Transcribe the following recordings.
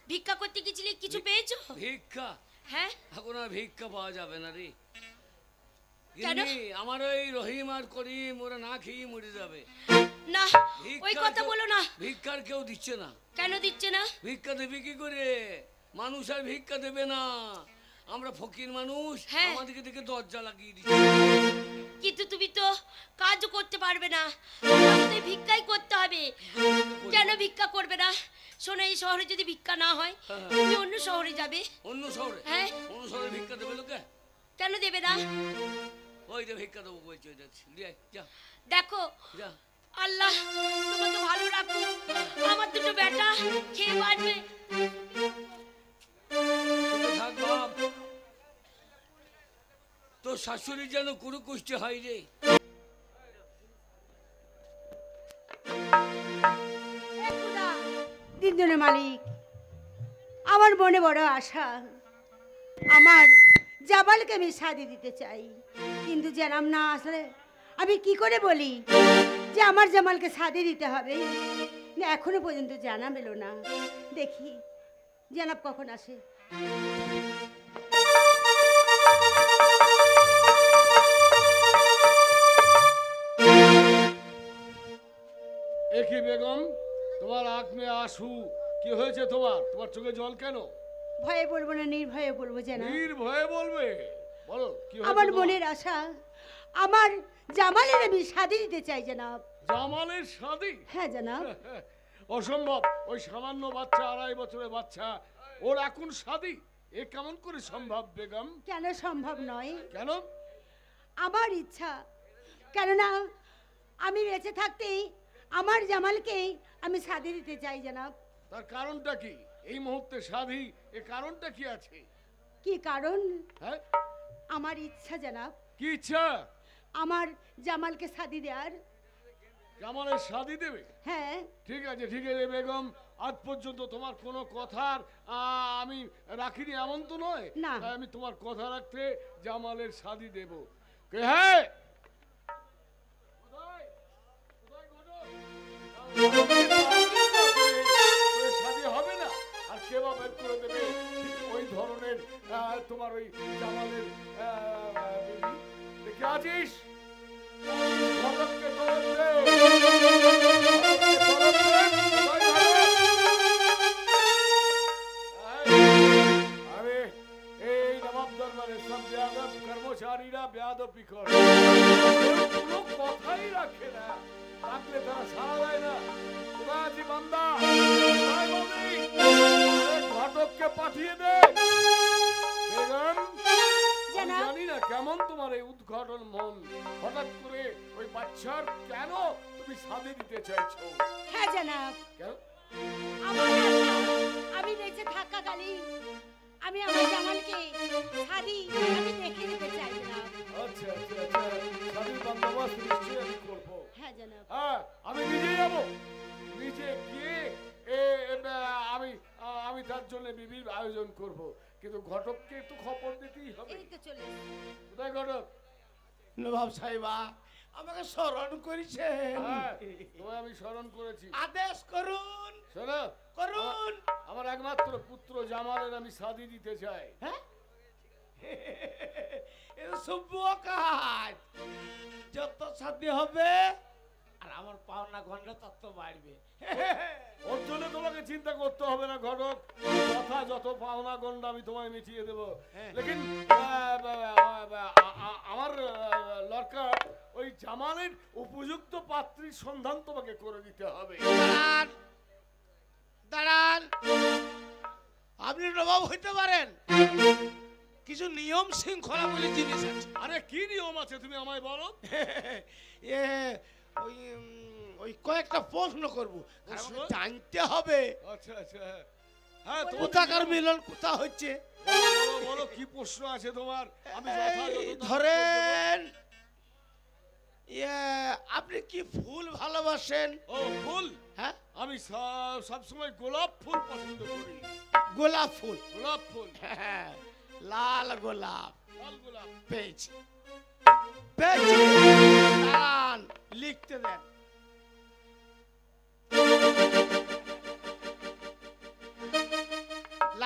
ভিক্ষা করতে গেছিলে, কিছু পেয়েছো? ভিক্ষা? হ্যাঁ। এখন আর ভিক্ষা পাওয়া যাবে না রে। কেন? আমার ওই রহিম আর করিম ওরা না খেয়ে মরে যাবে। না, ওই কথা বলো না। ভিক্ষার কেউ দিচ্ছে না। কেন দিচ্ছে না? ভিক্ষা দেবে কি করে? মানুষ আর ভিক্ষা দেবে না। আমরা ফকির মানুষ, আমাদেরকে দেখে দরজা লাগিয়ে দিচ্ছে। কিন্তু তুমি তো কাজও করতে পারবে না, তোমাকে ভিক্ষাই করতে হবে। কেন ভিক্ষা করবে না? শোনো, এই শহরে যদি ভিক্ষা না হয় তুমি অন্য শহরে যাবে। অন্য শহরে? হ্যাঁ। অন্য শহরে ভিক্ষা দেবে লোকে? কেন দেবে না? ওই যে ভিক্ষা দেবো বলছে, যা দেখো, যা। আল্লাহ তোমাকে ভালো রাখো, আমার দুটো বেটা খেয়ে বাঁচবে। থাক বাপ, তোর শাশুড়ি যেন কোনো কুষ্টি হয় রে। দিনজনের মালিক, আমার মনে বড় আশা, আমার জামালকে আমি শাদি দিতে চাই, কিন্তু জানাম না আসলে আমি কি করে বলি যে আমার জামালকে শাদি দিতে হবে। এখনো পর্যন্ত জানাব এলো না, দেখি জানাব কখন আসে। একই বেগম, তোমার আঁখ মেয়ে আশু, কি হয়েছে তোমার? তোমার চোখে জল কেন? ভয়ে বলবো না, নির্ভয়ে বলবো। জানা নির্ভয়ে বলবে, বলো কি হয়েছে? আমার মনের আশা, আমার জামালের আমি শাদি দিতে চাই জানাব। জামালের শাদি? হ্যাঁ জানাব। অসম্ভব, ওই সামান্য বাচ্চা, 2.5 বছরের বাচ্চা, ওর এখন শাদি? এ কেমন করে সম্ভব বেগম? কেন সম্ভব নয়? কেন? আমার ইচ্ছা, কেননা আমি বেঁচে থাকতেই আমার জামালকে আমি শাদি দিতে চাই জানাব। তার কারণটা কি? এই মুহূর্তে শাদি, এ কারণটা কি আছে? কি কারণ? হ্যাঁ, আমার ইচ্ছা জানাব। কি ইচ্ছা? আমার জামালকে শাদি দেওয়ার। জামালের শাদি দেবে? হ্যাঁ। ঠিক আছে ঠিক আছে বেগম, আজ পর্যন্ত তোমার কোনো কথার আমি রাখিনি এমন তো নয়। না। আমি তোমার কথা রাখতে জামালের শাদি দেব। হ্যাঁ, শাদি হবে না আর কে বা বের করে দেবে? ওই ধরনের তোমার ওই জামালের দেখে আছিস? কর্মচারীরা বেয়াদবি করে, কোনো কথাই রাখে না, রাখলে তারা সাড়া দেয় না। বান্দা ঘটককে পাঠিয়ে দে। বেগম, জানি না কেমন তোমার এই উদ্ঘাটন মন, হঠাৎ করে ওই বাচ্চার কেন তুমি শাদি দিতে চাইছো? হ্যাঁ জানাব। কেন? আমি বেঁচে থাকাকালীন আমি আমার জামালকে শাদি আমি দেখে দিতে চাই জানাব। আচ্ছা আচ্ছা আচ্ছা, শাদির বন্দোবস্ত নিশ্চয়ই আমি করবো। হ্যাঁ জানাব। হ্যাঁ, আমি নিজে যাবো, নিজে গিয়ে আমি তার জন্য বিবির আয়োজন করব, কিন্তু ঘটককে একটু খবর দিতেই হবে। এই তো চলে কোথায় ঘটক? নবাব সাহেবা আমাকে স্মরণ করেছেন। তোমায় আমি স্মরণ করেছি। আদেশ করুন। শোনো, করুন। আমার একমাত্র পুত্র জামালের আমি শাদি দিতে চাই। হ্যাঁ, শুভ কাজ, যত শাদি হবে আর আমার পাওনা ঘন্টা তত বাড়বে। ওর জন্য তোমাকে চিন্তা করতে হবে না ঘটক, কথা যত পাওনা গন্ডা আমি তোমায় মিটিয়ে দেবো। লেকিন আমার দরকার ওই জামালের উপযুক্ত পাত্রীর সন্ধান তোমাকে করে দিতে হবে। দাঁড়ান, আপনি নবাব হইতে পারেন, কিছু নিয়ম শৃঙ্খলা বলে জিনিস আছে। আরে কি নিয়ম আছে তুমি আমায় বলো। ওই কয়েকটা প্রশ্ন করবো, জানতে হবে। আচ্ছা আচ্ছা, হ্যাঁ, কোথাকার মিলন কোথা হচ্ছে? বলো কি প্রশ্ন আছে তোমার, আমি ধরেন আপনি কি ফুল ভালোবাসেন? ও ফুল? হ্যাঁ, আমি সবসময় গোলাপ ফুল পছন্দ করি। গোলাপ ফুল? গোলাপ ফুল, হ্যাঁ, লাল গোলাপ। লাল গোলাপ পেয়েছি পেয়েছি। দাঁড়ান, লিখতে দেন।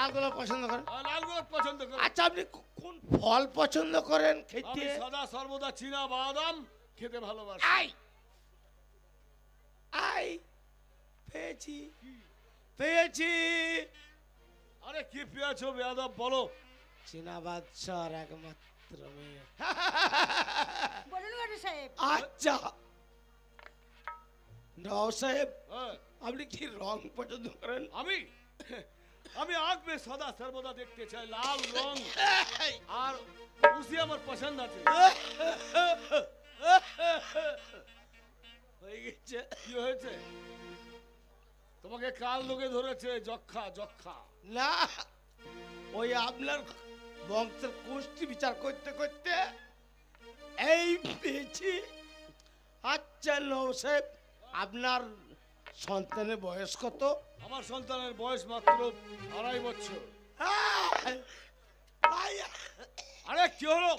লাল গোলাপ পছন্দ করেন? লাল গোলাপ পছন্দ করি। আচ্ছা আপনি কোন ফল পছন্দ করেন আমি খেতে? সদা সর্বদা চীনা বাদাম খেতে ভালোবাসি। আই আই পেয়েছি পেয়েছি। আরে কি পেয়েছো বেয়াদব বলো? চীনা বাদশার একমাত্র মেয়ে। বলুন বড় সাহেব। আচ্ছা নবাব সাহেব, হ্যাঁ, আপনি কি রং পছন্দ করেন? আমি আমি আগ মে সদা সর্বদা দেখতে চাই লাল রং, আর উসি আমার পছন্দ আছে। হয়ে গেছে। কি হয়েছে? তোমাকে কাল লোকে ধরেছে যক্ষা যক্ষা। না, ওই আপনার বংশের গোষ্ঠী বিচার করতে করতে এই পেয়েছি। আচ্ছা নবাব সাহেব, আপনার সন্তানের বয়স কত? আমার সন্তানের বয়স মাত্র 2.5 বছর। আরে কি হলো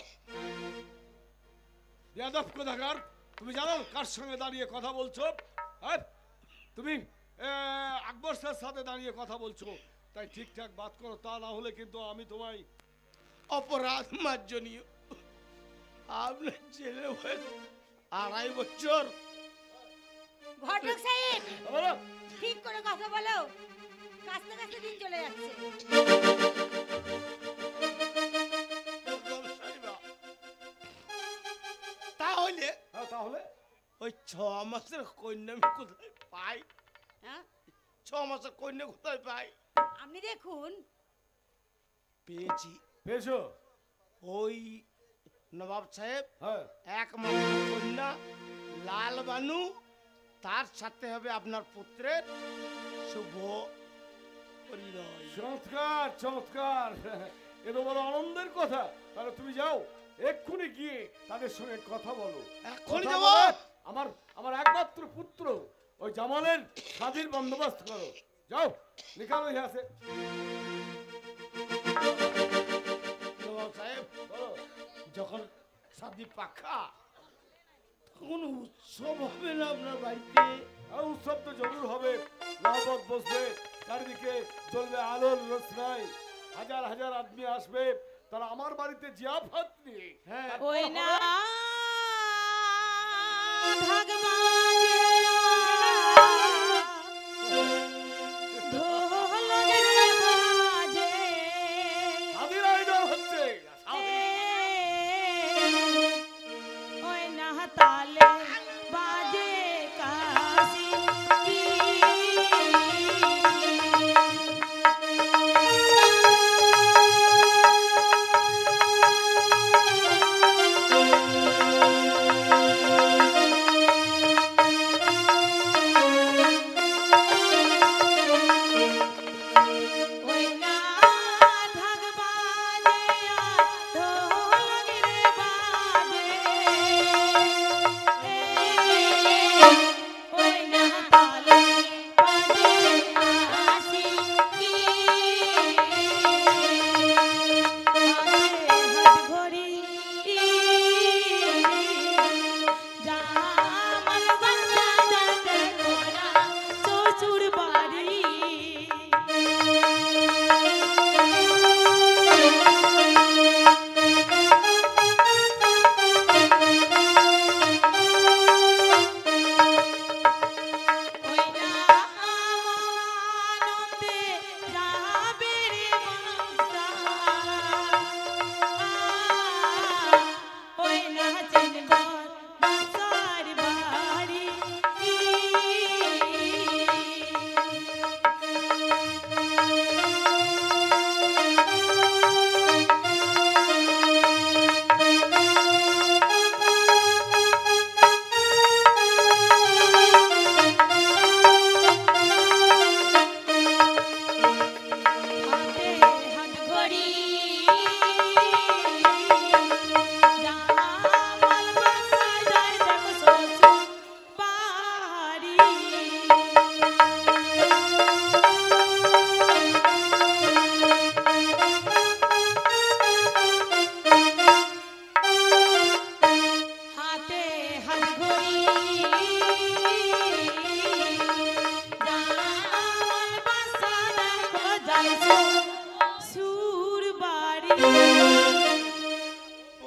বেয়াদব কোথাকার? তুমি জানো কার সঙ্গে দাঁড়িয়ে কথা বলছো? হ্যাঁ, তুমি আকবর স্যার সাথে দাঁড়িয়ে কথা বলছো, তাই ঠিকঠাক বাত করো, তা না হলে কিন্তু আমি তোমায় অপরাধ মার্জনীয়। আপনার ছেলে বয়স 2.5 বছর। ঘটক সাহেব বলো। ঠিক করে কথা বলো, কাছতে কাছতে দিন চলে যাচ্ছে। তাহলে হ্যাঁ, তাহলে ওই 6 মাসের কন্যা আমি কোথায় পাই? হ্যাঁ 6 মাসের কন্যা কোথায় পাই? আপনি দেখুন। পেয়েছি। পেয়েছো? ওই নবাব সাহেব হ্যাঁ, একমাত্র কন্যা লাল বানু, তার সাথে হবে আপনার পুত্রের শুভ পরিণয়। চমৎকার চমৎকার। এ তো বড় আনন্দের কথা। তাহলে তুমি যাও, এক্ষুনি গিয়ে তাদের সঙ্গে কথা বলো। এক্ষুনি কথা যাবো? বলে আমার আমার একমাত্র পুত্র ওই জামালের স্বাধীন বন্দোবস্ত করো। যাও, নিকালো ইহা আছে। নবাব সাহেব, বলো। যখন শাদি পাখা, তখন উৎসব হবে না আপনার বাড়িতে? আর উৎসব তো জরুর হবে। লাভত বসবে, চারিদিকে জ্বলবে আলোর রোশনাই, হাজার হাজার আদমি আসবে, তারা আমার বাড়িতে জিয়াফত নিয়ে। হ্যাঁ। ওই না স্বাধীন আয়োজন হচ্ছে। তালে বাজে কাশি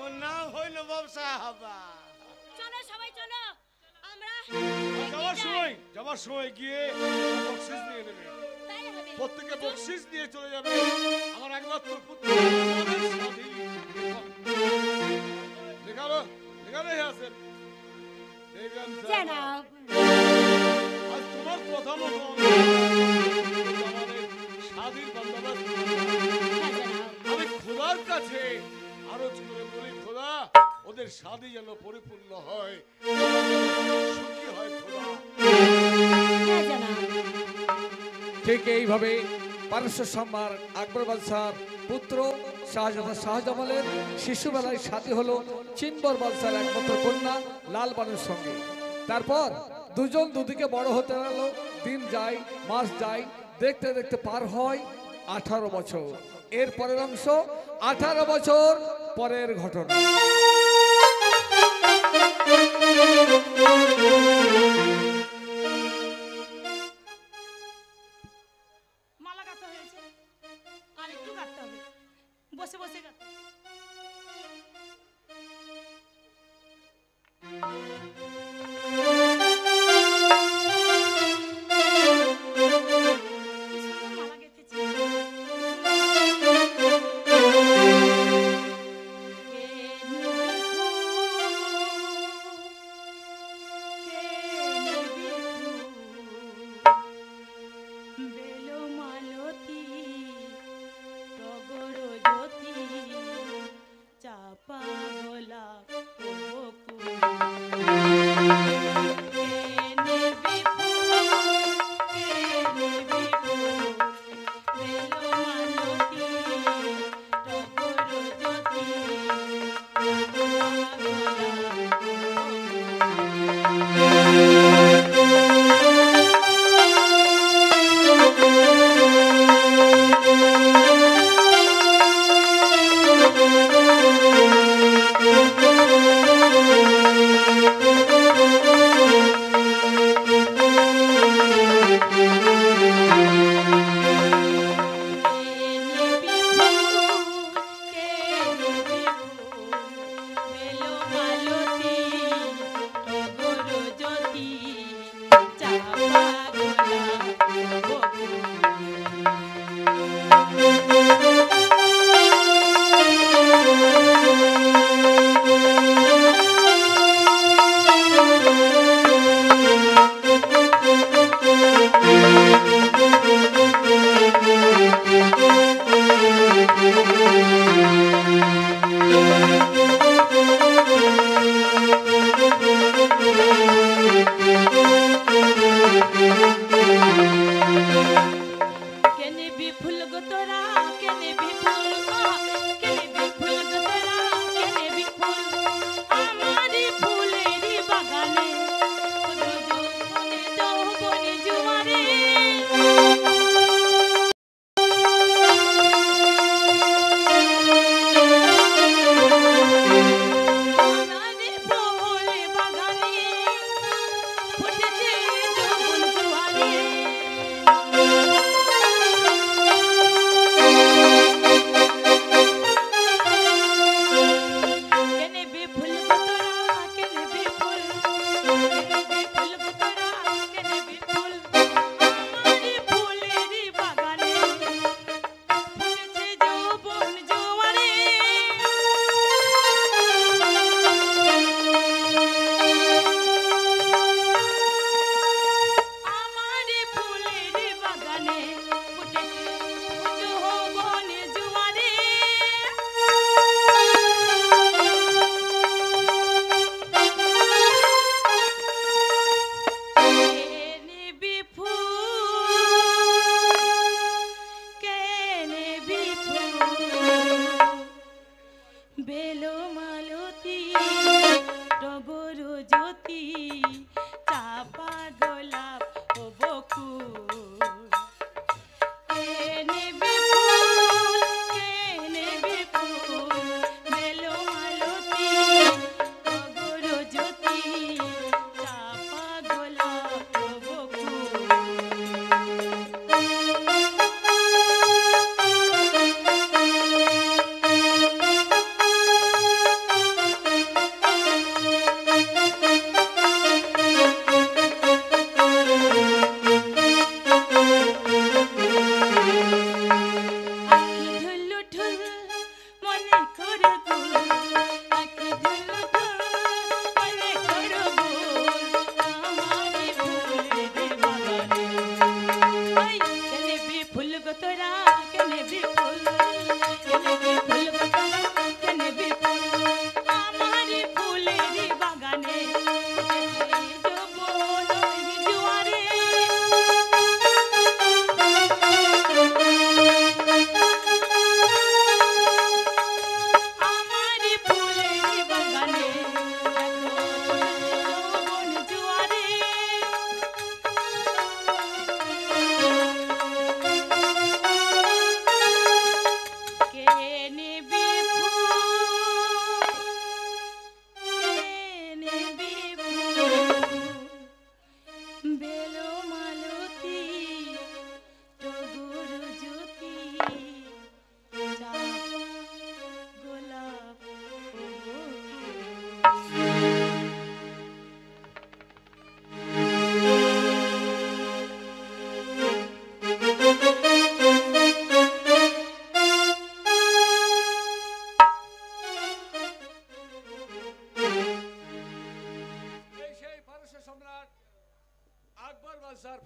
ওর নাম হইল ব্যবসা হাবা। চলো সবাই চলো, আমরা যাবার সময় গিয়ে বকশিস নিয়ে নেবে, তাই হবে। প্রত্যেকে বকশিস নিয়ে চলে যাবে। আমার একমাত্র পুত্র এখানে আছেন বেগম জনাব। আজ তোমার কথা মতো স্বাধীন বন্দোবস্ত আমি খোদার কাছে আরজ করে বলি, খোদা ওদের শাদী যেন পরিপূর্ণ হয়, সুখী হয় খোদা। ঠিক এইভাবে পারস্য সম্রাট আকবর বাদশার পুত্র শাহজামালের শিশুবেলায় শাদী হলো চিম্বর বাদশার একমাত্র কন্যা লাল বানুর সঙ্গে। তারপর দুজন দুদিকে বড় হতে গেল, দিন যায় মাস যায়, দেখতে দেখতে পার হয় 18 বছর। এর পরের অংশ 18 বছর পরের ঘটনা। মালা গাঁথা হয়েছে, আর একটু গাঁথতে হবে, বসে বসে গাঁথতে।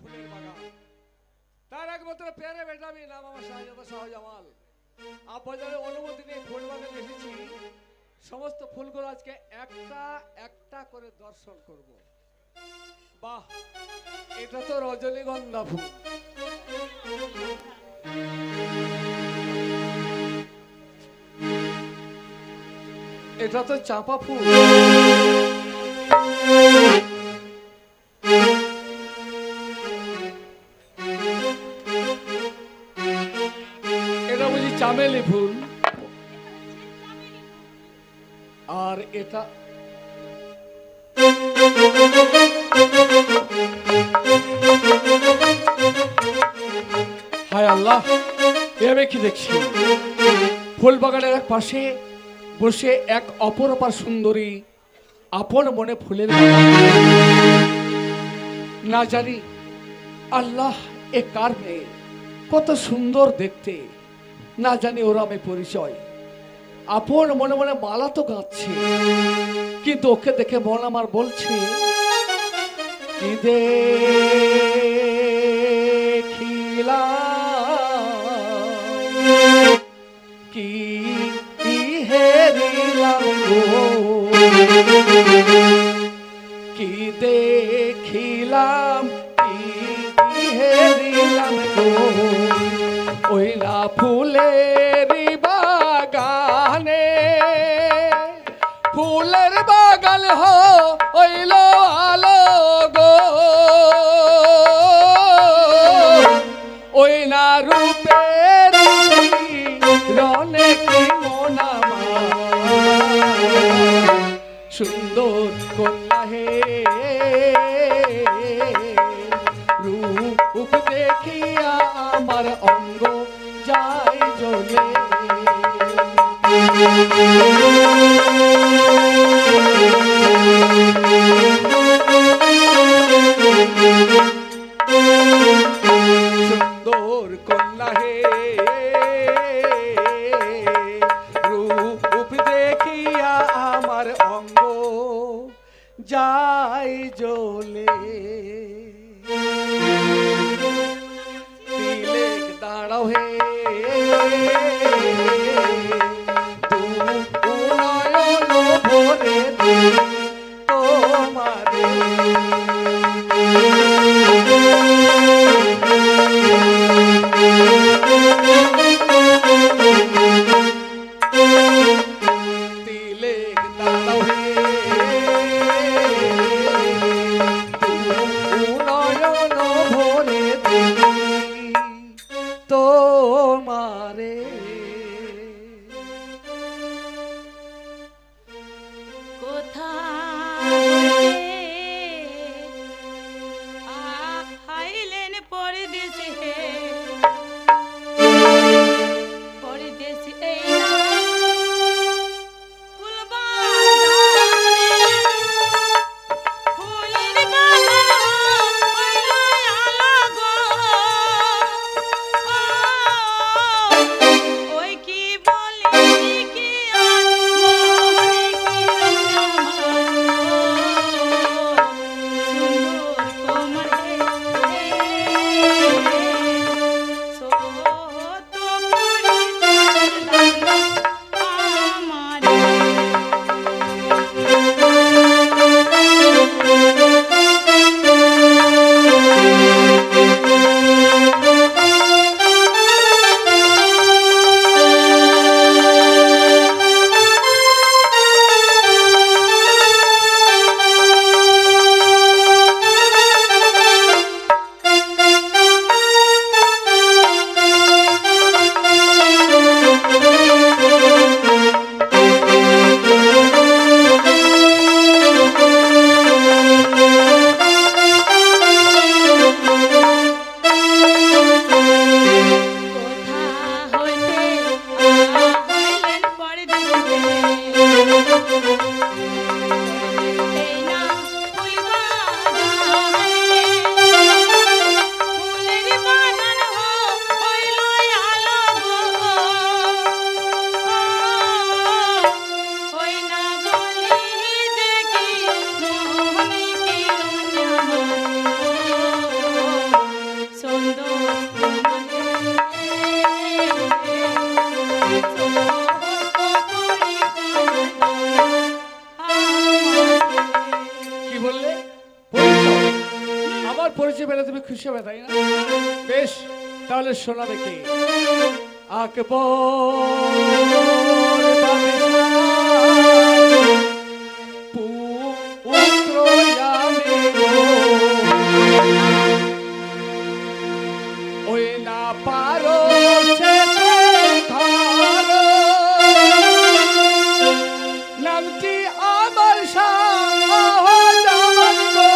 ফুলের বাগান, তার একমাত্র পেয়ারে বেটামি নাম আমার শাহজাদা শাহজামাল। আপনাদের অনুমতি নিয়ে ফুল বাগানে এসেছি। সমস্ত ফুলগুলো আজকে একটা একটা করে দর্শন করব। বাহ, এটা তো রজনীগন্ধা ফুল। এটা তো চাঁপা ফুল। এটা বুঝি চামেলি ফুল। আর এটা হায় আল্লাহ, আমি কি দেখছি? ফুল বাগানের এক পাশে বসে এক অপরূপা সুন্দরী আপন মনে ফুলের বাগান। না জানি আল্লাহ এ কার মেয়ে, কত সুন্দর দেখতে। না জানি ওর আমি পরিচয়। আপন মনে মনে মালা তো গাচ্ছে, কিন্তু ওকে দেখে মন আমার বলছে কি দেখিলাম, কি হেরিলাম গো, কি দেখিলাম, কি হেরিলাম গো, ওই না ফুলের বাগানে, ফুলের বাগান হইল আলো গো, ওই না রূপের রনে কি মনামা, সুন্দর কন্যা হে রূপ দেখিয়া আমার অঙ্গ যাই জ্বলে। সুন্দর কন্যা হে রূপ দেখিয়া আমার অঙ্গ যাই জ্বলে। তিলেক দাঁড়াও হে নয়ন ভরে তোমারে, তিলেক দাঁড়াও হে নয়ন ভরে তোমারে। কোথায় খুশি হবে তাই না? বেশ, তাহলে শোনাবে কে? আকবর পুত্র আমি গো, ওই না পারো যেতে ঘর, নামটি আমার শাহজামান গো,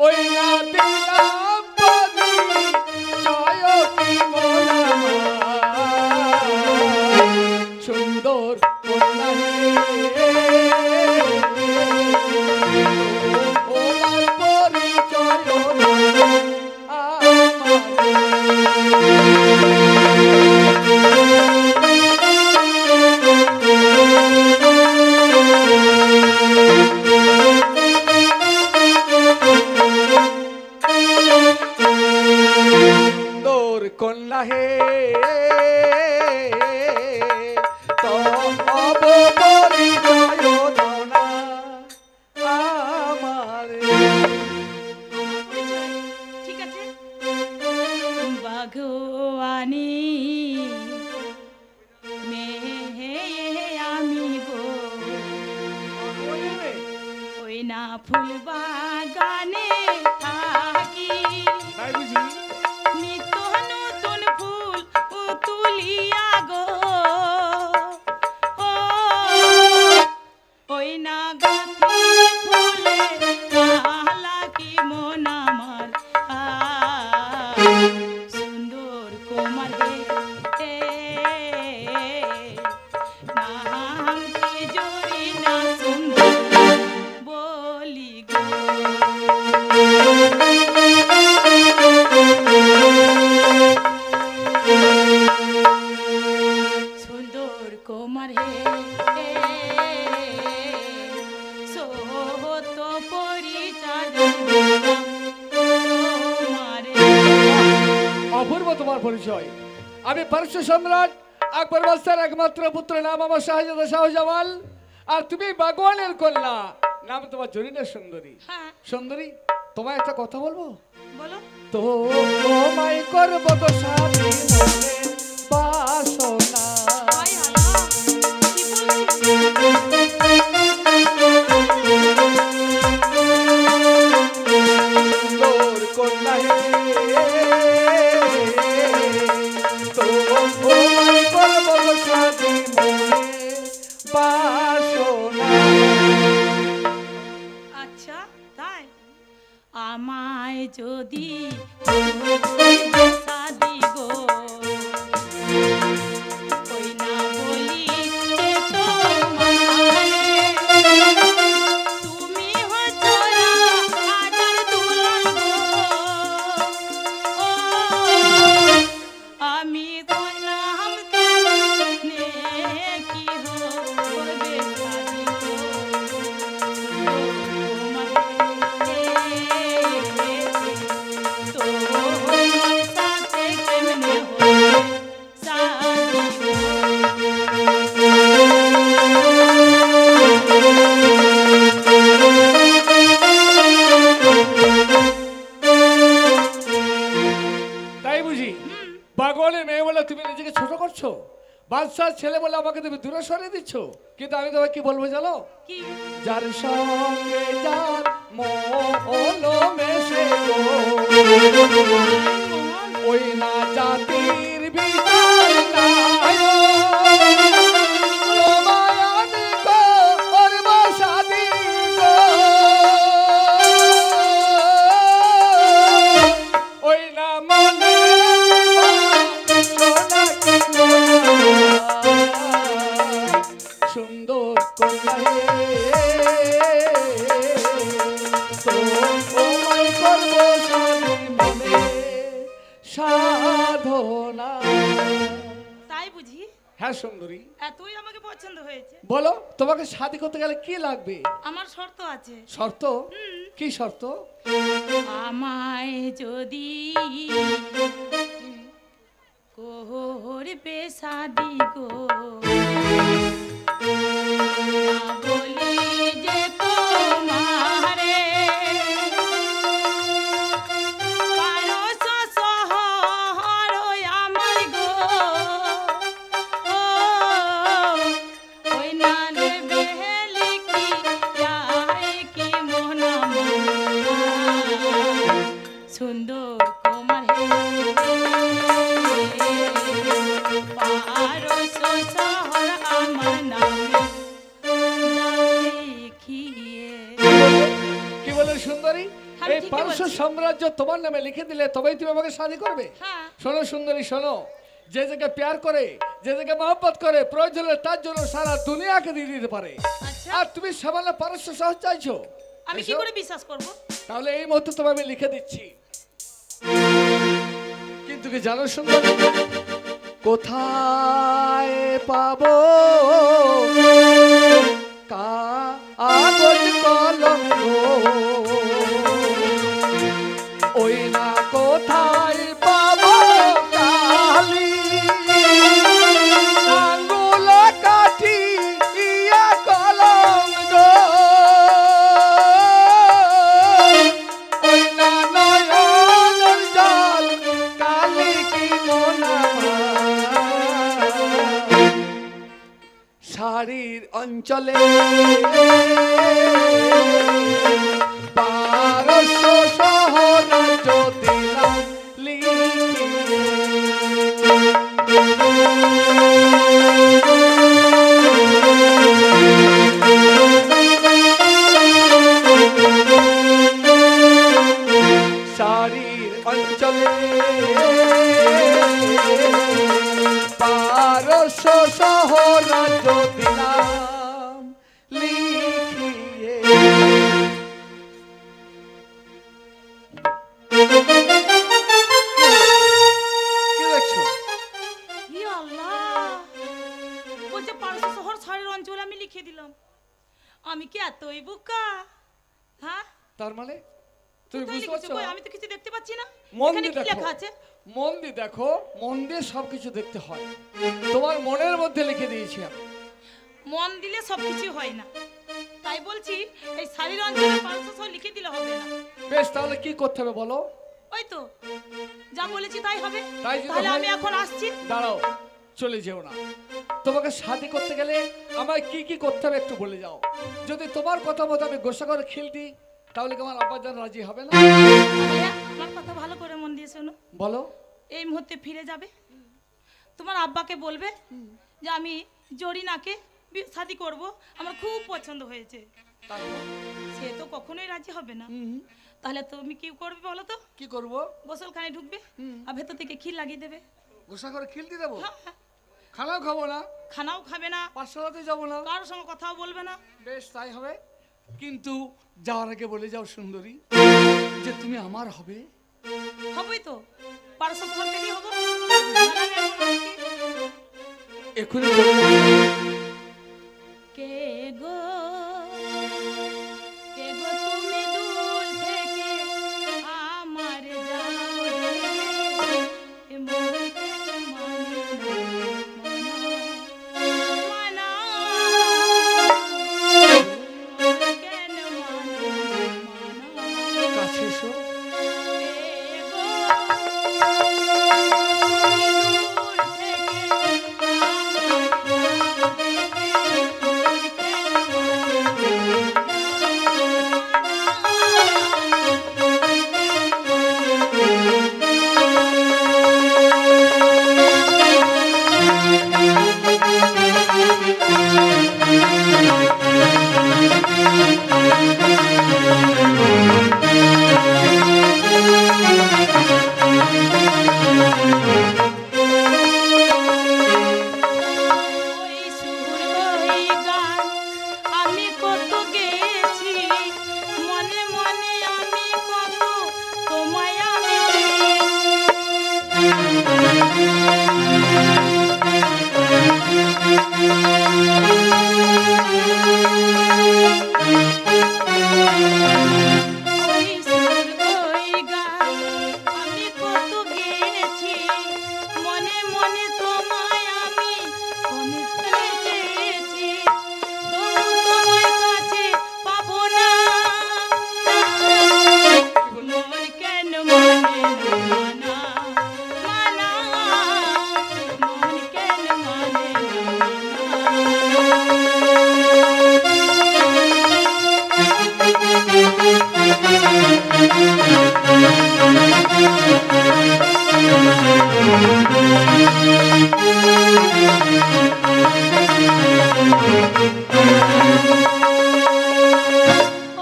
ওই না দিলাম পরিচয় কি মোরা, সুন্দর কন্যা হে, ওর পরিচয় সুন্দর কন্যা হে, তব পরিচয় দাও না আমারে। ঠিক আছে। ভগবানী মেহে আমি গো, ওই না ফুল বাগানে থাকি, তাই বুঝি? নিত্য নতুন ফুল তুলিয়া গো, ও ওই না গাঁথি ফুলে কালা কি মন আমার, সুন্দর কোমল হে, নাম কি জুড়ি না সুন্দর বলি গো। সুন্দর কোমর হে, সোহত পরিচয় তোমারে। অপূর্ব তোমার পরিচয়। আমি পারস্য সম্রাট আকবর বাদশার একমাত্র পুত্র, নাম আমার শাহজাদা শাহজামাল, আর তুমি বাগওয়ানের কন্যা, নাম তোমার জরিনা সুন্দরী। হ্যাঁ, সুন্দরী, তোমায় একটা কথা বলবো? বলো। তো তোমায় করব তো সাথী মনে বাসনা, হায় আল্লাহ, কি সুন্দর কন্যা হে, তো তোমায় করব তো সাথী মনে বাসনা। আচ্ছা তাই? আমায় যদি সাদি গো, ওই না বলি যে তোমারে, তুমি হচ্ছ হাজার দুলাল গো, ও আমি কইলাম কেমনে কি হবে সাদি গো, তাই বুঝি? বাগওয়ানের মেয়ে বলে তুমি নিজেকে ছোট করছো, বাদশার ছেলে বলে আমাকে তুমি দূরে সরিয়ে দিচ্ছ, কিন্তু আমি তোমাকে কি বলবো জানো? কি? যার সঙ্গে যার মন মেশে গো, ওই না জাতির বিচার নাই, তোমায় আমি করব শাদি গো, ওই না মনে সোনা কি সুন্দর কন্যা হে, তো তোমায় করব শাদি মনে সাধনা। তাই বুঝি? হ্যাঁ সুন্দরী, এতই আমাকে পছন্দ হয়েছে। বলো তোমাকে শাদি করতে গেলে কি লাগবে? আমার শর্ত আছে। শর্ত? কি শর্ত? আমায় যদি করবে শাদি গো, না বলি যে তোমারে, পারস্য বলছি? সাম্রাজ্য তোমার নামে লিখে দিলে তবেই তুমি আমাকে শাদী করবে? হ্যাঁ। শোনো সুন্দরী শোনো, যে জায়গায় প্যার করে, যে জায়গায় মহব্বত করে, প্রয়োজন হলে তার জন্য সারা দুনিয়াকে দিয়ে দিতে পারে। আচ্ছা। আর তুমি সামান্য পারস্য শহর চাইছো? আমি কি এসো। করে বিশ্বাস করব? তাহলে এই মুহূর্তে তোমায় আমি লিখে দিচ্ছি। কিন্তু কি জানো সুন্দর, কোথায় পাবো কাগজ কলম গো? ওই না কোথায় পাবো কালি আঙ্গুল কাঠি ইয়া কলম গো? ওই না নয়নের জল কালি কি মন আমার? শাড়ির অঞ্চলে পারস্য শহর দিলাম লিখিয়ে। শাড়ির অঞ্চলে পারস্য শহর দিলাম লিখিয়ে। কি দেখছো? ই আল্লাহ, বলছে পারস্য শহর ছাড়ের অঞ্চল আমি লিখে দিলাম। আমি কি এতই বোকা? হ্যাঁ, তার মানে তুমি কোথায় বুঝতে লিখেছো? পারছো? কই, আমি তো কিছু দেখতে পাচ্ছি না। মন এখানে দিয়ে কি দেখো, লেখা আছে? মন দিয়ে দেখো, মন দিয়ে সবকিছু দেখতে হয়। তোমার মনের মধ্যে লিখে দিয়েছি আমি। মন দিলে সবকিছু হয় না, তাই বলছি এই শাড়ির অঞ্চলে পারস্য শহর লিখে দিলে হবে না। বেশ, তাহলে কি করতে হবে বলো? ওই তো যা বলেছি তাই হবে। তাই যদি তাহলে হয়- আমি এখন আসছি। দাঁড়াও, চলে যেও না। তোমাকে শাদী করতে গেলে আমায় কি কি করতে হবে একটু বলে যাও। যদি তোমার কথা মতো আমি গোসা করে খিল দিই, তাহলে কি আমার আব্বাজান রাজি হবে না? ভাইয়া, আমার কথা ভালো করে মন দিয়ে শোনো। বলো। এই মুহূর্তে ফিরে যাবে, তোমার আব্বাকে বলবে যে আমি জরিনাকে শাদি করব, আমার খুব পছন্দ হয়েছে। সে তো কখনোই রাজি হবে না। তাহলে তুমি কি করবে বলো তো? কি করব? গোসলখানে ঢুকবে আর ভেতর থেকে খিল লাগিয়ে দেবে। গোসা করে খিল দিয়ে দেবো? হ্যাঁ, হ্যাঁ। খানাও খাবো না, খানাও খাবে না, পাঠশালাতে যাবো না। কারোর সঙ্গে কথাও বলবে না। বেশ, তাই হবে। কিন্তু যাওয়ার আগে বলে যাও সুন্দরী যে তুমি আমার হবে। হবেই তো, পারস্য শহর থেকেই হবো। এখনই বলে যাও। কে গো, কে গো তুমি দূর থেকে আমার যাও রে, মন কেন মানে না, মন কেন মানে না। কাছে এসো।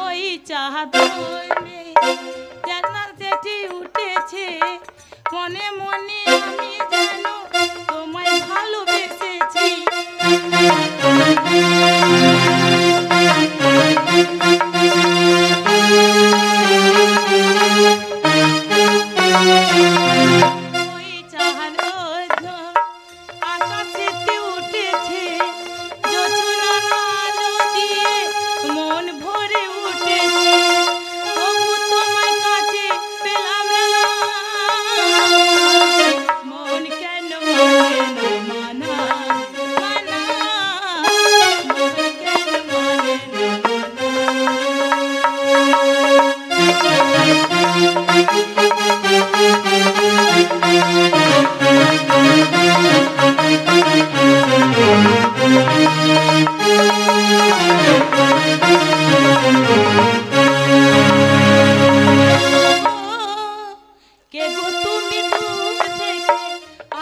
ওই চাদরে মনে মনে আমি যেন তোমায় ভালোবেসেছি। ওই চাহার আকাশেতে উঠেছে জোছনার আলো দিয়ে মন ভরে উঠেছে, তবু তোমার কাছে পেলাম না, মন কেন মানে না মানা মানা, মন কেন মানে না কে গো তুমি দূর থেকে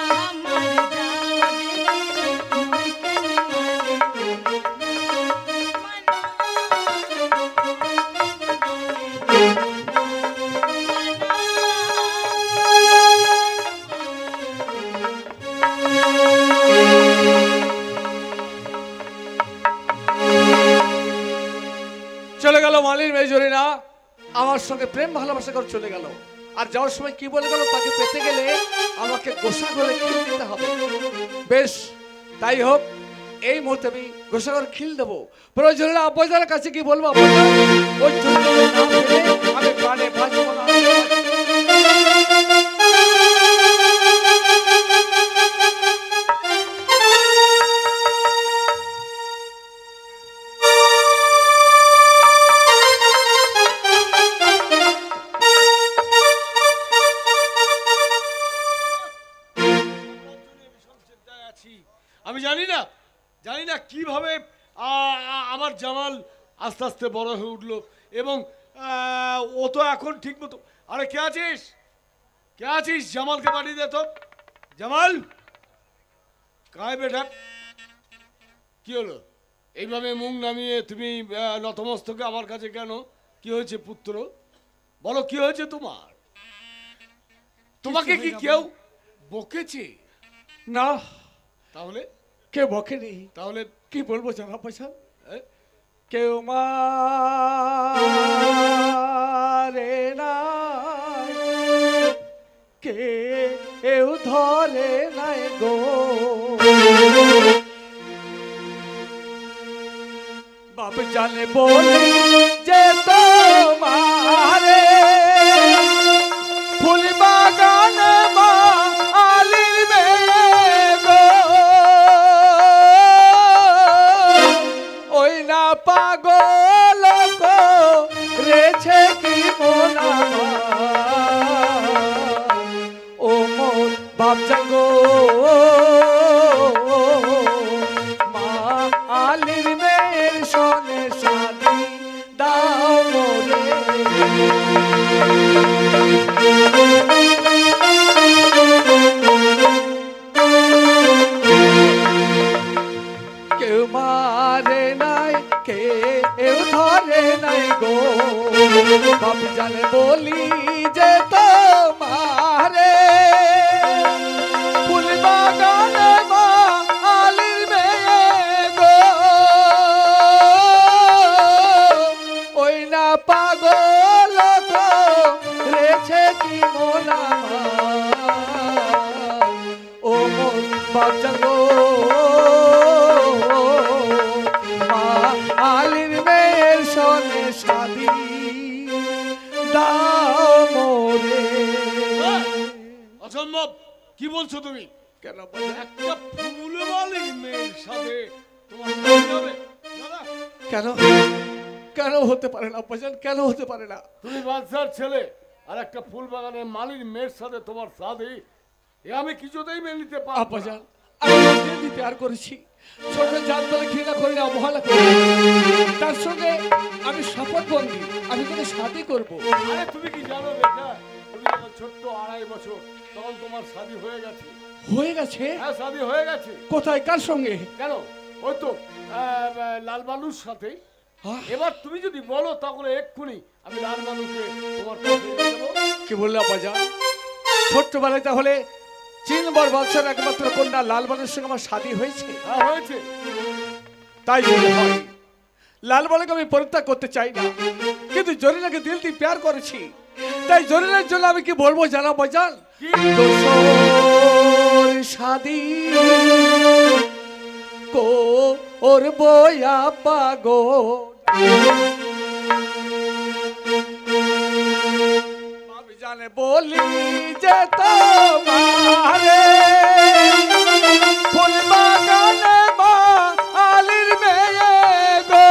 আমার যাও দেখে, মন কেন চলে গেল মালির মেয়ে জরিনা, আমার সঙ্গে প্রেম ভালোবাসা করে চলে গেল। আর যাওয়ার সময় কি বলে গেল, তাকে পেতে গেলে আমাকে গোসাঘরে খিল দিতে হবে। বেশ, তাই হোক, এই মুহূর্তে আমি গোসাঘরে খিল দেবো। প্রয়োজনে আব্বাজানের কাছে কি বলবো, আব্বাজান ওই চরিত্রের নাম পেলে আমি প্রাণে বাঁচবো না। আমি জানি না কিভাবে আমার জামাল আস্তে আস্তে বড় হয়ে উঠলো, এবং ও তো এখন ঠিক মতো। আরে কে আছিস? জামালকে পাঠিয়ে দে তো। জামাল, কায় বেটা? কি হলো এইভাবে মুখ নামিয়ে তুমি নতমস্তকে আমার কাছে কেন? কি হয়েছে পুত্র, বলো কি হয়েছে তোমার? তোমাকে কি কেউ বকেছে? না, তাহলে কে বকেনি। তাহলে কি বলবো জানা পয়সা, কেউ মারে নাই, কেউ ধরে নাই গো, বাপ জানে বলে যে তোমারে ফুল বাগান মা আলির মেয়ে গো, ওই না পাগল রেছে কি মোনা ও মোর বাপ জাগো, মা আলির মেয়ের সনে শাদি দাও মোরে। কেউ মারে নাই, কেউ ধরে নাই গো, বাপ জানে বলি যে তোমারে ফুল বাগান মা আলির মেয়ে গো, ওই না পাগল রেছে কি মোনা ও মোর বাপ জাগো, মা আলির মেয়ের সনে শাদি দাও মোরে। অসম্ভব, কি বলছো তুমি? কেন একটা ফুলওয়ালি মেয়ের সাথে তোমার শাদী হবে? দাদা, কেন কেন হতে পারে না আব্বাজান, কেন হতে পারে না? তুমি বাদশার ছেলে আর একটা ফুল বাগানের মালির মেয়ের সাথে তোমার শাদী, এ আমি কিছুতেই মেনে নিতে পারবো না। আব্বাজান, আমি নিজে প্যার করেছি, ছোট জানতলে ঘৃণা করি না, অবহেলা করি না। তার সঙ্গে আমি শপথ বন্দি, আমি তোকে শাদী করবো। আরে তুমি কি জানো বেটা, তুমি যখন ছোট্ট 2.5 বছর, তখন তোমার শাদী হয়ে গেছে। হয়ে গেছে? হ্যাঁ, শাদী হয়ে গেছে। কোথায়, কার সঙ্গে? কেন, ওই তো লাল বালুর সাথে। হ্যাঁ? এবার তুমি যদি বলো তাহলে এক্ষুনি আমি লাল বালুকে তোমার কাছে নিয়ে যাবো। কি বললে আব্বাজান? ছোট্টবেলায় তাহলে চিনবর বাদশার একমাত্র কন্যা লালবানের সঙ্গে আমার শাদী হয়েছে। হ্যাঁ হয়েছে। তাই যদি হয় লালবানকে আমি পরিত্যাগ করতে চাই না, কিন্তু জরিনাকে দিল দিয়ে প্যার করেছি, তাই জরিনার জন্য আমি কি বলবো জানা বাজান? দোসর শাদি করবো আপাগো, আমি জানে বলি যে তোমারে ফুল বাগানে মালির মেয়ে গো,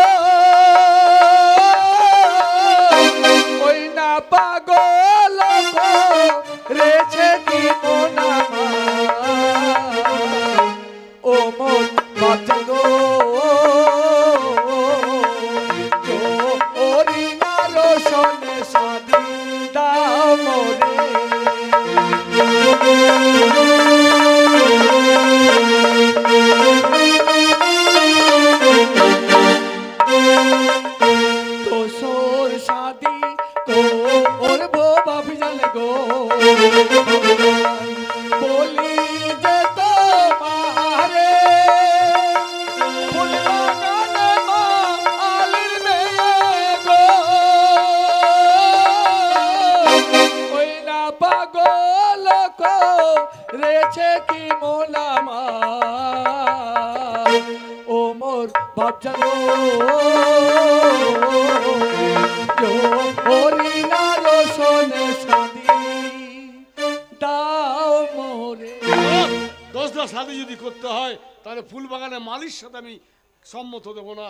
ওই না পাগল রেছে কি মোনা ও মোর বাচ্চা গো, ওরি না রোশনে শাদি দাও মোরে। দোসর শাদি করবো বাপি জানে গো, বলি যে তোমারে ফুল বাগানে মালির মেয়ে গো, ওই না পাগল রেছে কি মোলামা ও মোর বাপ জানো, ওরি না রোশনে শাদি দাও মোরে। দোসরা শাদি যদি করতে হয় তাহলে ফুল বাগানের মালির সাথে আমি সম্মত দেবো না।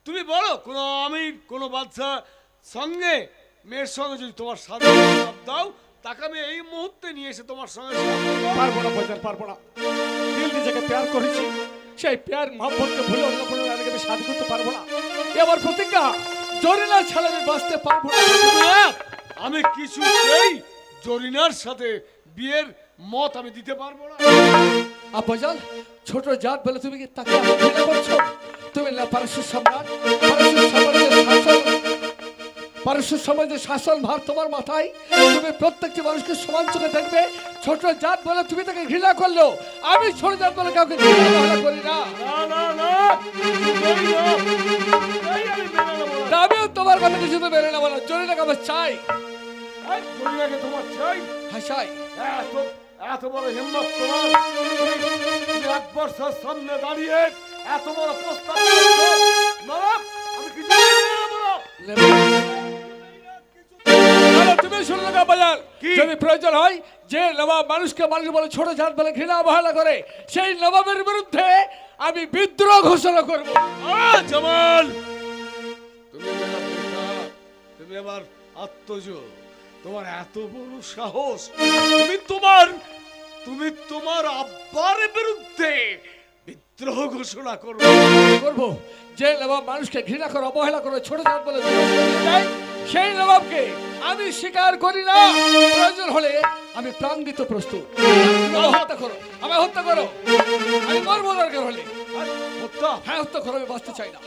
তুমি বলো কোনো আমির কোনো বাদশা সঙ্গে মেয়ের সঙ্গে যদি তোমার শাদি দাও, তাকে আমি এই মুহূর্তে নিয়ে এসে তোমার সঙ্গে পারবো না বাজান, পারবো না। দিল দিয়ে যাকে প্যার করেছি সেই প্যার মহব্বতকে ভুলে অন্য কোনো নারীকে আমি শাদি করতে পারবো না। এ আমার প্রতিজ্ঞা, জরিনা ছাড়া আমি বাঁচতে পারবো না। আমি কিছুতেই জরিনার সাথে বিয়ের মত আমি দিতে পারবো না। আব্বাজান, ছোট জাত বলে তুমি কি তাকে ঘৃণা করছো? তুমি না পারস্য সম্রাট, পারস্য সমাজের শাসন ভার তোমার মাথায়, তুমি প্রত্যেকটি মানুষকে সমান চোখে দেখবে। ছোট জাত বলে তুমি তাকে ঘৃণা করলো, আমি ছোট জাত বলে কাউকে ঘৃণা করি না। আমিও তোমার কথা কিছু তো মেনে নেবো না। জরিনাকে আমার চাই। জরিনাকে তোমার চাই? হ্যাঁ চাই। এত বড় হিম্মত তোমার, তুমি একবার সামনে দাঁড়িয়ে এত বড় প্রস্তাব আমি কিছু তুমি শুনলে না বাজার, যদি প্রয়োজন হয় যে নবাব মানুষকে মানুষ বলে ছোট জাত বলে ঘৃণা অবহেলা করে, সেই নবাবের বিরুদ্ধে আমি বিদ্রোহ ঘোষণা করবো। জামাল, তুমি আবার আত্মজ, তোমার এত বড় সাহস, তুমি তোমার আব্বার বিরুদ্ধে বিদ্রোহ ঘোষণা করবো। যে নবাব মানুষকে ঘৃণা করে অবহেলা করে ছোট জাত বলে সেই নবাবকে আমি স্বীকার করি না। প্রয়োজন হলে আমি প্রাণ দিতে প্রস্তুত। হত্যা করো, আমায় হত্যা করো, আমি মরবো দরকার হলে। হত্যা? হ্যাঁ হত্যা করো, আমি বাঁচতে চাই না।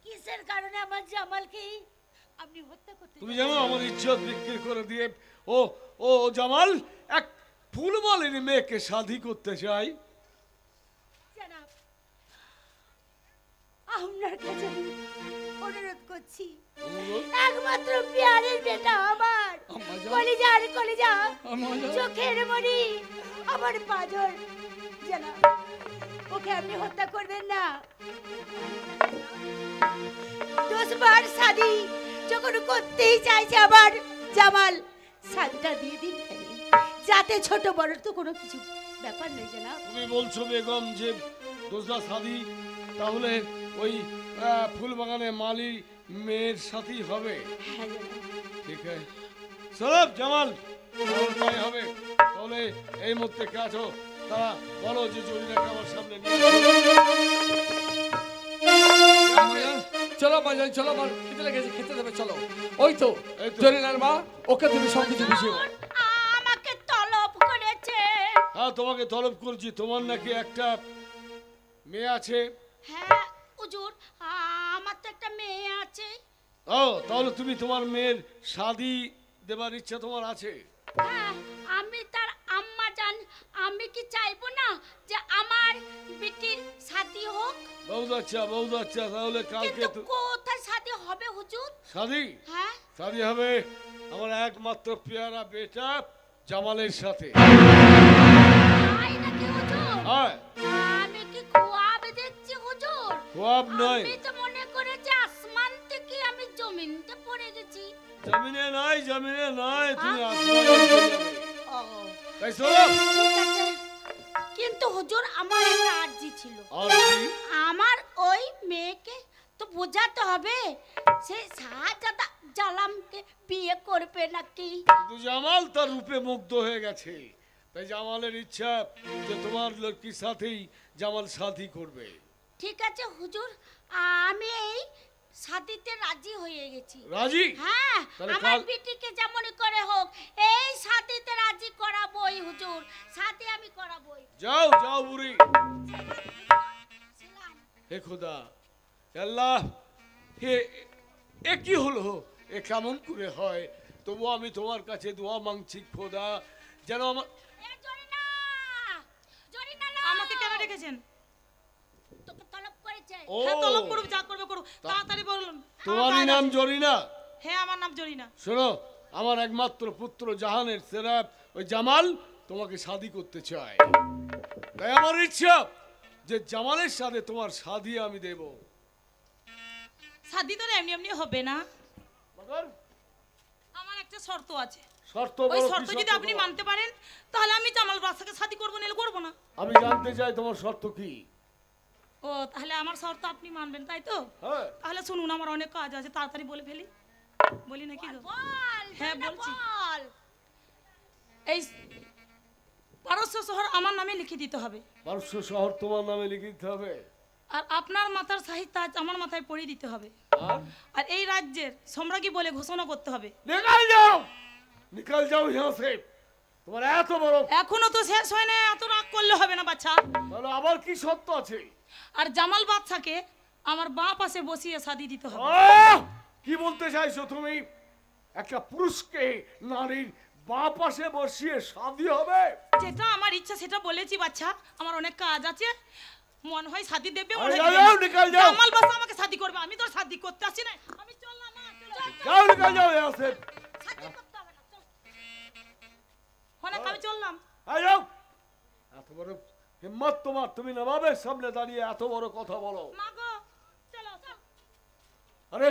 কিসের কারণে আমার জামালকে আপনি হত্যা করতে? তুমি জানো আমার ইজ্জত বিক্রি করে দিয়ে ও জামাল এক ফুলমালিনী মেয়েকে শাদী করতে চাই। জানাব, আপনার কাছে অনুরোধ করছি, একমাত্র প্যারের বেটা আমার, কলিজার কলিজা, চোখের মনি, আমার পাজর, জানাব, ওকে আপনি হত্যা করবেন না। 10 বার শাদি যখন করতেই চাইছে আবার জামাল, শাদিটা দিয়ে দিন, যাতে ছোট বড় তো কোনো কিছু ব্যাপার নেই। জানাব, তুমি বলছো বেগম যে দোসরা শাদি তাহলে ওই ফুলবাগানে মালি মেয়ের সাথেই হবে? হ্যাঁ জানাব। ঠিক আছে, সরব জামাল, তাই হবে। তাহলে এই মুহূর্তে কে আছো তারা বলো যে জরিনাকে আমার সামনে নিয়ে চলো বাজার, চলো, আমার খেতে লেগেছে, খেতে দেবে, চলো। ওই তো জরিনার মা, ওকে তুমি সব কিছু বুঝিও। আমাকে তলব করেছে। হ্যাঁ তোমাকে তলব করছি, তোমার নাকি একটা মেয়ে আছে, হ্যাঁ হুজুর, আমার তো একটা মেয়ে আছে। ও, তাহলে তুমি তোমার মেয়ের শাদি দেবার ইচ্ছা তোমার আছে? হ্যাঁ, আমি তার আম্মা জান, আমি কি চাইবো না যে আমার বেটির শাদি হোক? বহুত আচ্ছা, তাহলে কালকে কিন্তু কোথায় শাদি হবে হুজুর? শাদি হ্যাঁ, শাদি হবে আমার একমাত্র পেয়ারা বেটা জামালের সাথে। তাই নাকি হুজুর? হ্যাঁ, আমি কি খুয়াব দেখছি হুজুর? খুয়াব নয়। আমি তো মনে করেছি আসমান থেকে আমি জমিনতে পড়ে গেছি। জমিনে নাই তুমি হ্যাঁ? আসমানে উঠে যাবে। ও, তাই শোনো, ঠিক আছে। কিন্তু হুজুর আমার একটা আরজি ছিল। আর কি? আমার ওই মেয়েকে তো বোঝাতে হবে সে শাহজাদা জালামকে বিয়ে করবে নাকি। কিন্তু জামাল তার রূপে মুগ্ধ হয়ে গেছে, তাই জামালের ইচ্ছা যে তোমার লড়কির সাথেই জামাল শাদি করবে। ঠিক আছে হুজুর, আমি এই শাদিতে রাজি হয়ে গেছি। রাজি? হ্যাঁ, তাহলে আমার কাল- বিটিকে যেমনই করে হোক এই শাদিতে রাজি করাবোই হুজুর, শাদি আমি করাবোই। যাও বুড়ি। হে খোদা, আল্লাহ, এ কি হলো? এ কেমন করে হয়? তবু আমি তোমার কাছে দোয়া মাংছি খোদা, যেন আমার এ জরিনা, জরিনা না। আমাকে কেন ডেকেছেন? তোকে তলব করেছে। ও, হ্যাঁ, তলব করুক, যা করবে করুক, তাড়াতাড়ি বলুন। তোমারই নাম জরিনা? হ্যাঁ, আমার নাম জরিনা। শোনো, আমার একমাত্র পুত্র জাহানের সেরাপ ওই জামাল তোমাকে শাদি করতে চায়। তাই আমার ইচ্ছা যে জামালের সাথে তোমার শাদি আমি দেব। শাদি তো এমনি এমনি হবে না, মগর, আমার একটা শর্ত আছে। শর্ত ওই বলো, কি শর্ত যদি শর্ত আপনি তোমার? মানতে পারেন তাহলে আমি জামাল বাদশাকে শাদি করবো, নাহলে করবো না। আমি জানতে চাই তোমার শর্ত কি? ও, তাহলে আমার শর্ত আপনি মানবেন, তাই তো? হ্যাঁ, তাহলে শুনুন, আমার অনেক কাজ আছে, তাড়াতাড়ি বলে ফেলি। বলি নাকি গো? বল, হ্যাঁ, জরিনা, বলছি। বল। এই পারস্য শহর আমার নামে লিখে দিতে হবে, পারস্য শহর তোমার নামে লিখে দিতে হবে। আর আপনার মাথার শাহী তাজ আমার মাথায় পরিয়ে দিতে হবে, আর আর এই রাজ্যের সম্রাজ্ঞী বলে ঘোষণা করতে হবে। নিকাল যাও यहाँ से। তোমার এত বড়, এখনো তো শেষ হয় না, এত রাগ করলে হবে না বাচ্চা। তাহলে আবার কি শর্ত আছে? আর জামাল বাদশাকে আমার বাঁ পাশে বসিয়ে শাদি দিতে হবে। কি বলতে চাইছো তুমি? একটা পুরুষকে নারীর বাঁ পাশে বসিয়ে শাদি হবে? যেটা আমার ইচ্ছা সেটা বলেছি বাচ্চা, আমার অনেক কাজ আছে, মন হয় শাদি দেবে, আরে যাও, নিকাল যাও। জামাল বাদশা আমাকে শাদি করবে, আমি তো শাদি করতে আসি না, আমি চললাম না, যাও, নিকাল যাও यहाँ से। শাদি করতে হবে না, চল। অনেক, আমি চললাম। যাও। এত বড় হিম্মত তোমার, তুমি নবাবের সামনে দাঁড়িয়ে এত বড় কথা বলো? মা গো, চলো চল। আরে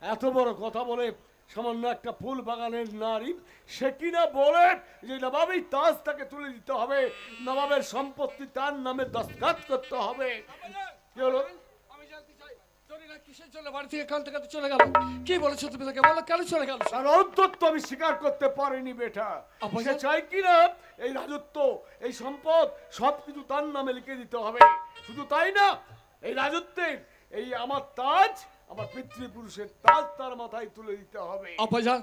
এত বড় কথা বলে সামান্য একটা ফুল বাগানের নারী, সে কিনা বলে যে নবাবের তাজ তাকে তুলে দিতে হবে, নবাবের সম্পত্তি তার নামে দস্তখত করতে হবে। কি হলো? আমি জানতে চাই জরিনা কিসের জন্য বাড়ি থেকে কাল থেকে চলে গেল? কি বলেছো তুমি তাকে? বলো কেন চলে গেল? তার অন্তত আমি স্বীকার করতে পারিনি বেটা। আব্বা সে জান? চাই কিনা এই রাজত্ব, এই সম্পদ সবকিছু তার নামে লিখে দিতে হবে। শুধু তাই না, এই রাজত্বের এই আমার তাজ, আমার পিতৃপুরুষের তাজ তার মাথায় তুলে দিতে হবে। আব্বাজান,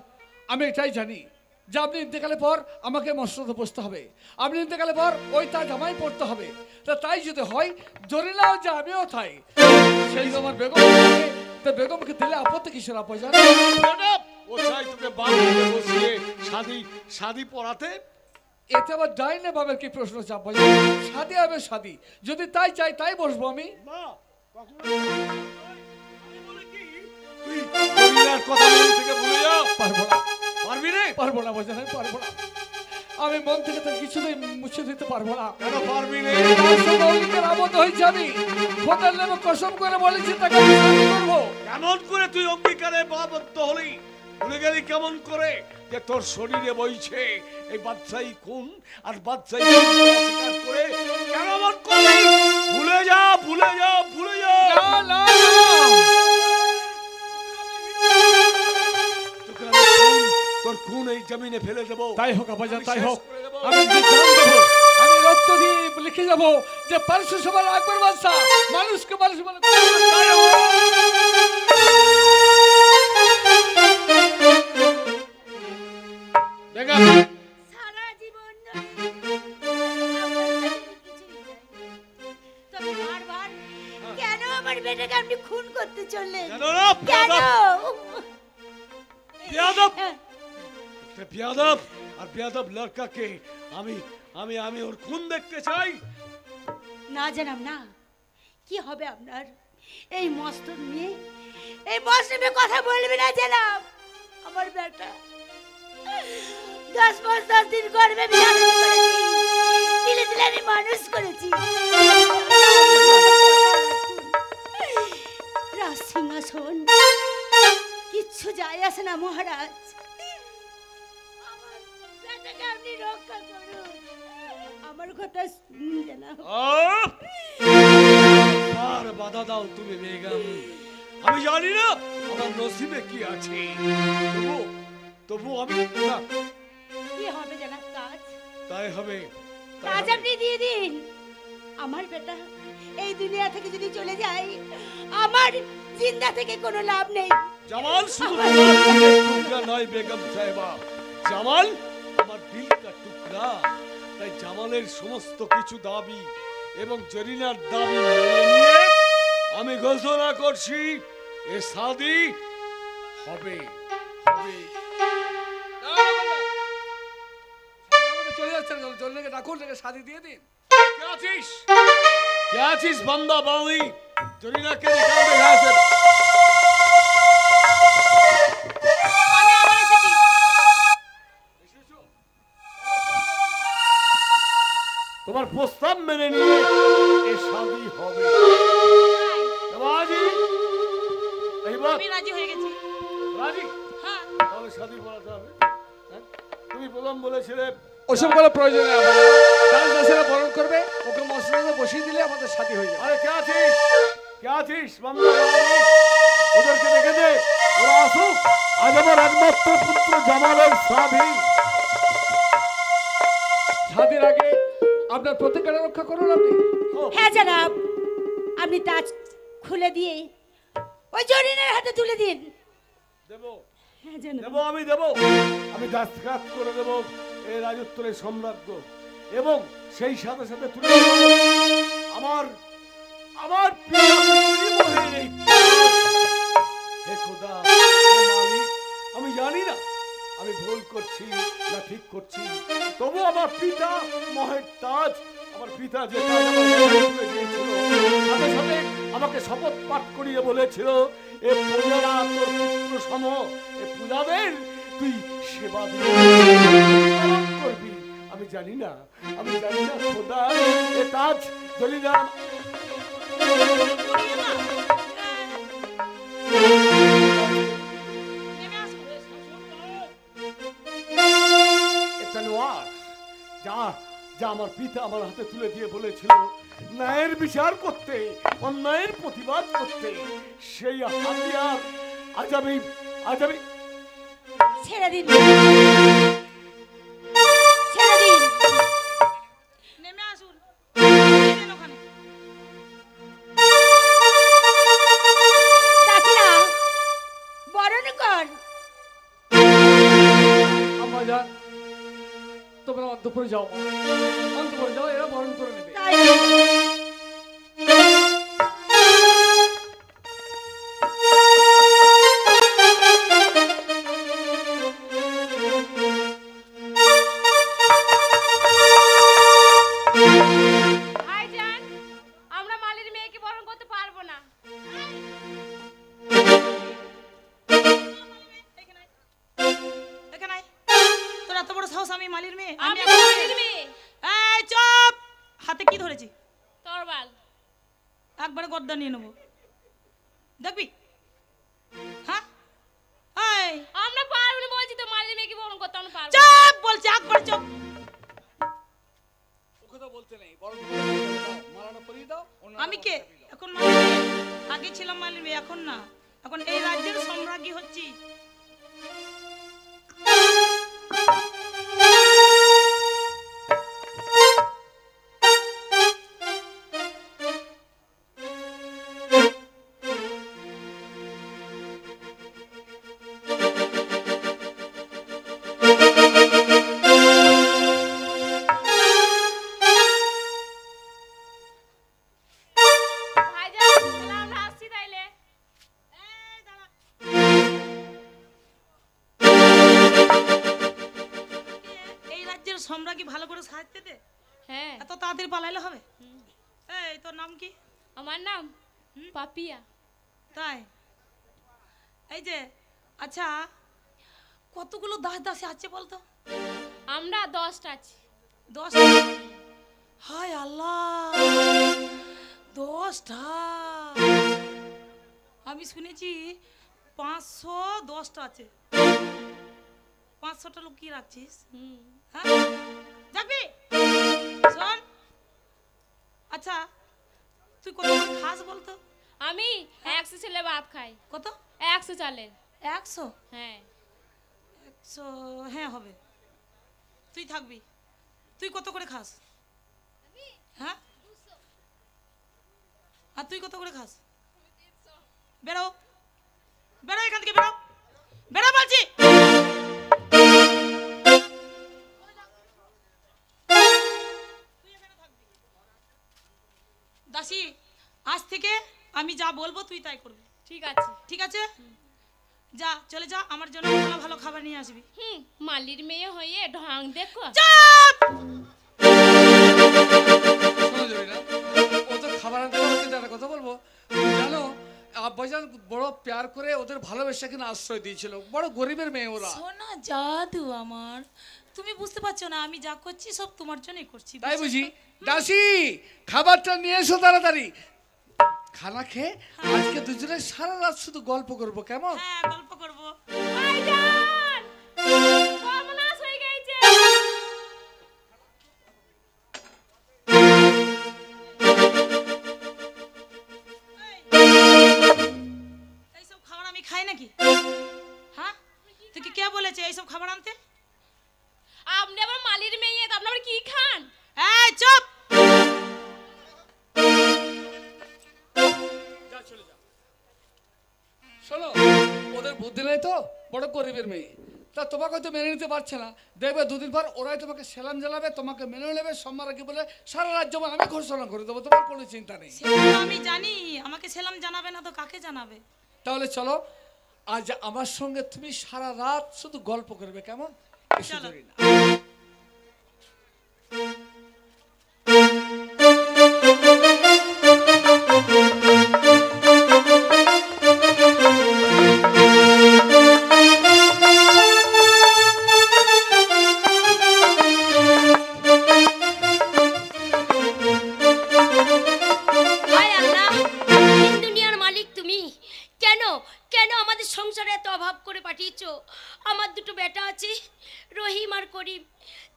আমি এটাই জানি যে আপনি ইন্তেকালের পর আমাকে মসনদে বসতে হবে, আপনি ইন্তেকালের পর ওই তাজ আমায় পড়তে হবে। তাই যদি হয় জরিনাও যে আমিও তাই, সেই আমার বেগম তো বেগমকে দিলে আপত্তি কিসের আব্বাজান? বেটা, ও চাই তোকে বাংলাতে বসিয়ে শাদি পড়াতে। এতে আবার ডাইনে বাবের কি প্রশ্ন আছে আব্বাজান? শাদি হবে শাদি, যদি তাই চাই তাই বসবো আমি। না, তুই জরিনার কথা মন থেকে ভুলে যা। পারবো না, পারবি রে? পারবো না আব্বাজান, আমি পারবো না। আমি মন থেকে তো কিছুতেই মুছে দিতে পারবো না। কেন পারবি রে? তার সঙ্গে অঙ্গীকার আবদ্ধ হয়েছে আমি, খোদার নামে কসম করে বলেছি তাকে আমি শাদি করবো। কেমন করে তুই অঙ্গীকারে আবদ্ধ হলি? ভুলে গেলি কেমন করে যে তোর শরীরে বইছে এই বাদশাহী খুন, আর বাদশাহী খুন অস্বীকার করে কেন এমন করলি? ভুলে যা, ভুলে যা, ভুলে যা। না না না, তোকে আমি তোর খুন এই জমিনে ফেলে দেবো। তাই হোক আব্বাজান, তাই শেষ হোক। করে দেবো। আমি যে জান দেবো, আমি রক্ত দিয়ে লিখে যাবো যে পারস্য সবার আকবর বাদশা মানুষকে মানুষ বলে। তাই হোক। বেগম, সারা জীবন ধরে আপনার কাছে কিছুই চাইনি। তবে বারবার কেন খুন করতে চললেন জানো না, কেন? বেয়াদব! একটা বেয়াদব আর বেয়াদব লড়কাকে আমি আমি আমি ওর খুন দেখতে চাই। না জানাম না, কি হবে আপনার এই মস্তক নিয়ে? এই মস্তকে কথা বলবে না জানাম। আমার বেটা 10 মাস 10 দিন গর্ভে ধারণ করেছি, দিলে দিলে আমি মানুষ করেছি। রাজ সিংহাসন কিচ্ছু যায় আসে না মহারাজ, আমার বেটাকে আপনি রক্ষা করুন। আমার কথা শুনলে না। আর বাধা দাও তুমি বেগম, আমি জানি না আমার নসিবে কি আছে, তবু আমি না, কি হবে জানা কাজ? তাই হবে, তাই কাজ হবে। আপনি দিয়ে দিন। আমার বেটা এই দুনিয়া থেকে যদি চলে যায়, আমার জিন্দা থেকে কোনো লাভ নেই। জামাল শুধু তোমার দিলের টুকরা নয় বেগম সাহেবা, জামাল আমার দিল কা টুকরা। তাই জামালের সমস্ত কিছু দাবি এবং জরিনার দাবি মেনে নিয়ে আমি ঘোষণা করছি এ শাদি হবে হবে। চলে যাচ্ছেন, চলে ডাকুন, শাদি দিয়ে দিন। কে আছিস? কে আছিস বান্দা বাউই? জরিনাকে নিকাল দে यहाँ से। আমি আবার এসেছি। তোমার প্রস্তাব মেনে নিয়ে এ শাদি হবে। বাবাজি এইবার আমি রাজি হয়ে গেছি। রাজি? হ্যাঁ, তাহলে শাদি পড়াতে হবে। হ্যাঁ? তুমি প্রথম বলেছিলে ওসব কোনো প্রয়োজন নেই আমাদের, যার দেশেরা বরণ করবে ওকে মশলাতে বসিয়ে দিলে আমাদের শাদি হয়ে যাবে। আরে কে আছিস? কে আছিস বান্দা বাউই? ওদেরকে দেখে দে, ওরা আসুক। আজ আমার একমাত্র পুত্র জামালের শাদি। শাদির আগে আপনার প্রতিজ্ঞাটা রক্ষা করুন আপনি। হ্যাঁ জানাব, আপনি তাজ খুলে দিয়ে ওই জরিনের হাতে তুলে দিন। দেবো হ্যাঁ জানাব। দেবো, আমি দেবো, আমি দাস্তখাত করে দেবো এই রাজত্বের সাম্রাজ্য, এবং সেই সাথে সাথে তুলে দেবো আমার আমার প্রিয় মহির এই তাজ। হে খোদা, হে মালিক, আমি জানি না আমি ভুল করছি না ঠিক করছি, তবু আমার পিতা মহের তাজ, আমার পিতা যে তাজ আমার মাথায় তুলে দিয়েছিল, সাথে সাথে আমাকে শপথ পাঠ করিয়ে বলেছিল এ প্রজারা তোর পুত্র সম, এ পূজাদের তুই সেবা দিয়ে পালন করবি। আমি জানি না খোদা, এ তাজ জলিনা নেমে আসুন। তলোয়ার যা যা আমার পিতা আমার হাতে তুলে দিয়ে বলেছিল ন্যায়ের বিচার করতে, অন্যায়ের প্রতিবাদ করতে, সেই হাতিয়ার আজ আমি ছেড়ে দিন, ছেড়ে দিন। নেমে আসুন। নেমেন ওখানে। চাচিরা বরণ কর। আম্মা যান, তোমরা অন্তঃপুরে যাও, অন্তঃপুরে যাও, এরা বরণ করে নেবে। তাই ভাইজান, আমরা মালির মেয়েকে বরণ করতে পারবো না। এখানে আয়। তোর এত বড় সাহস, আমি মালির মেয়ে? আমি এখন মালির মেয়ে। এই চুপ! হাতে কি ধরেছি? তরবাল। একবারে গদ্দা নিয়ে নেবো, দেখবি? হ্যাঁ, এই আমরা পারবো না বলছি তো, মালির মেয়েকে বরণ করতে আমরা পারবো না। চুপ বলছি, একবার চুপ। ও কথা বলতে নেই, বরণ করে দাও, মালাটা পরিয়ে দাও। অন্যরা আমি বরণ কে? করে দিল। এখন মালির মেয়ে। আগে ছিলাম মালির মেয়ে, এখন না। এখন এই রাজ্যের সম্রাজ্ঞী হচ্ছি। ভাইজান, তাহলে আমরা আসছি তাইলে। সম্রাজ্ঞী ভালো করে সাজতে দে। হ্যাঁ। এত তাড়াতাড়ি পালাইলে হবে? এই তোর নাম কি? আমার নাম পাপিয়া। তাই? এই যে আচ্ছা কতগুলো দাসী আছে বলতো? আমরা 10টা আছি। 10টা? হায় আল্লাহ, 10টা! আমি শুনেছি 510টা আছে। 500টা লোক কি রাখছিস? হ্যাঁ যাবি? শোন, আচ্ছা তুই কত করে খাস বলতো? আমি 100 ছেলে ভাত খাই। কত? 100 চালের। 100? হ্যাঁ। 100? হ্যাঁ হবে। তুই থাকবি। তুই কত করে খাস? হ্যাঁ, আর তুই কত করে খাস? বেরো, বেরো এখান থেকে, বেরো, বেরো বলছি। দাসী, আজ থেকে আমি যা বলবো তুই তাই করবি। ঠিক আছে। ঠিক আছে? যা, চলে যা, আমার জন্য ভালো ভালো খাবার নিয়ে আসবি। মালির মেয়ে হয়ে ঢং দেখো। শোনো জরিনা, ও তো খাবার আনতে পারো, কিন্তু একটা কথা বলবো, জানো আব্বাজান বড় প্যার করে ওদের ভালোবাসা কিনা আশ্রয় দিয়েছিল। বড় গরিবের মেয়ে ওরা। সোনা জাদু আমার, তুমি বুঝতে পারছো না, আমি যা করছি সব তোমার জন্যই করছি। তাই বুঝি? দাসী, খাবারটা নিয়ে এসো তাড়াতাড়ি। খানা খেয়ে আজকে দুজনে সারা রাত শুধু গল্প করবো, কেমন? হ্যাঁ, গল্প করবো। ভাইজান, সর্বনাশ হয়ে গেছে। এইসব খাবার আমি খাই নাকি? হ্যাঁ, তোকে কে বলেছে এইসব খাবার আনতে? আপনি আবার মালির মেয়ে, আপনি আবার কি খান? এই চুপ! যা, চলে যা। শোনো, ওদের বুদ্ধি নেই তো, বড় গরিবের মেয়ে, তা তোমাকে হয়তো মেনে নিতে পারছে না। দেখবে দুদিন পর ওরাই তোমাকে সেলাম জ্বালাবে, তোমাকে মেনে নেবে, সম্মান রাখি বলে সারা রাজ্য আমি ঘোষণা করে দেবো। তোমার কোনো চিন্তা নেই। সেটা তো আমি জানি, আমাকে সেলাম জানাবে না তো কাকে জানাবে? তাহলে চলো, আজ আমার সঙ্গে তুমি সারা রাত শুধু গল্প করবে, কেমন? এসো চলো। জরিনা। হায় আল্লাহ, তিন দুনিয়ার মালিক তুমি। কেন কেন আমাদের সংসারে এত অভাব করে পাঠিয়েছো? আমার দুটো বেটা আছে, রহিম আর করিম,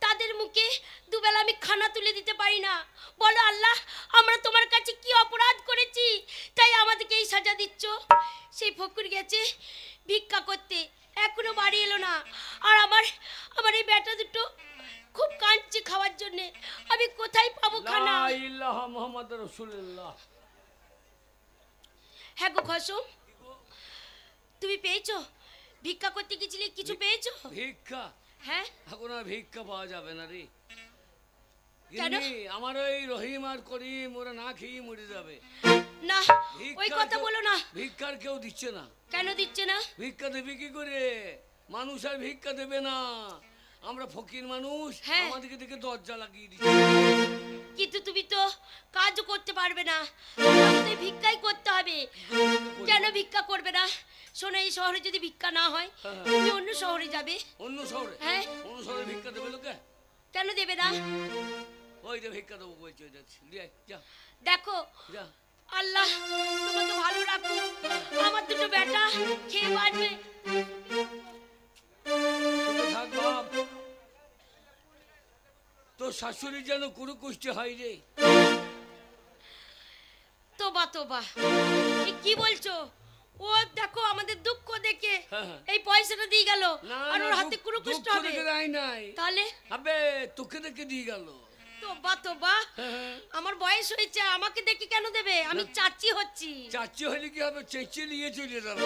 তাদের মুখে দুবেলা আমি খানা তুলে দিতে পারি না। বলো আল্লাহ, আমরা তোমার কাছে কি অপরাধ করেছি তাই আমাদেরকে এই সাজা দিচ্ছ? সেই ফকির গেছে ভিক্ষা করতে, এখনো বাড়ি এলো না। আর আমার আমার এই বেটা দুটো খুব কাঁদছে খাওয়ার জন্যে। আমি কোথায় পাবো খানা? লা ইলাহা মুহাম্মাদুর রাসূলুল্লাহ। হ্যাঁ গো খসম, তুমি পেয়েছো? ভিক্ষা করতে গেছিলে, কিছু পেয়েছো? ভিক্ষা? হ্যাঁ। এখন আর ভিক্ষা পাওয়া যাবে না রে। কেন? গিন্নি, আমার ওই রহিম আর করিম ওরা না খেয়ে মরে যাবে। না, ওই ভিক্ষার কথা কেউ- বলো না। ভিক্ষার কেউ দিচ্ছে না। কেন দিচ্ছে না? ভিক্ষা দেবে কি করে? মানুষ আর ভিক্ষা দেবে না। আমরা ফকির মানুষ, হ্যাঁ। আমাদেরকে দেখে দরজা লাগিয়ে দিচ্ছে। কিন্তু তুমি তো কাজও করতে পারবে না, তোমাকে তো ভিক্ষাই করতে হবে। কেন ভিক্ষা করবে না? শোনো, এই শহরে যদি ভিক্ষা না হয় হ্যাঁ। তুমি অন্য শহরে যাবে। অন্য শহরে? হ্যাঁ। অন্য শহরে ভিক্ষা দেবে লোকে? কেন দেবে না? ওই যে ভিক্ষা দেবো বলছে, ওই যাচ্ছি, দিয়ে আয়, যা দেখো, যা। আল্লাহ তোমাকে ভালো রাখো, আমার দুটো বেটা খেয়ে বাঁচবে। শুনে থাক বাপ, তোর শাশুড়ি যেন কোনো কুষ্টি হয় রে। তোবা তোবা, এ কি বলছো? ও দেখো আমাদের দুঃখ দেখে হ্যাঁ। এই পয়সাটা দিয়ে গেল, না আর না, ওর হাতে কোনো দুঃখ কষ্ট হবে। দেখে দেয় নাই, তাহলে আবে তোকে দেখে দিয়ে গেল। তোবা তোবা, হ্যাঁ। আমার বয়স হয়েছে, আমাকে দেখে কেন দেবে? আমি চাচি হচ্ছি। চাচি হলে কি হবে? চেঁচিয়ে নিয়ে চলে যাবে।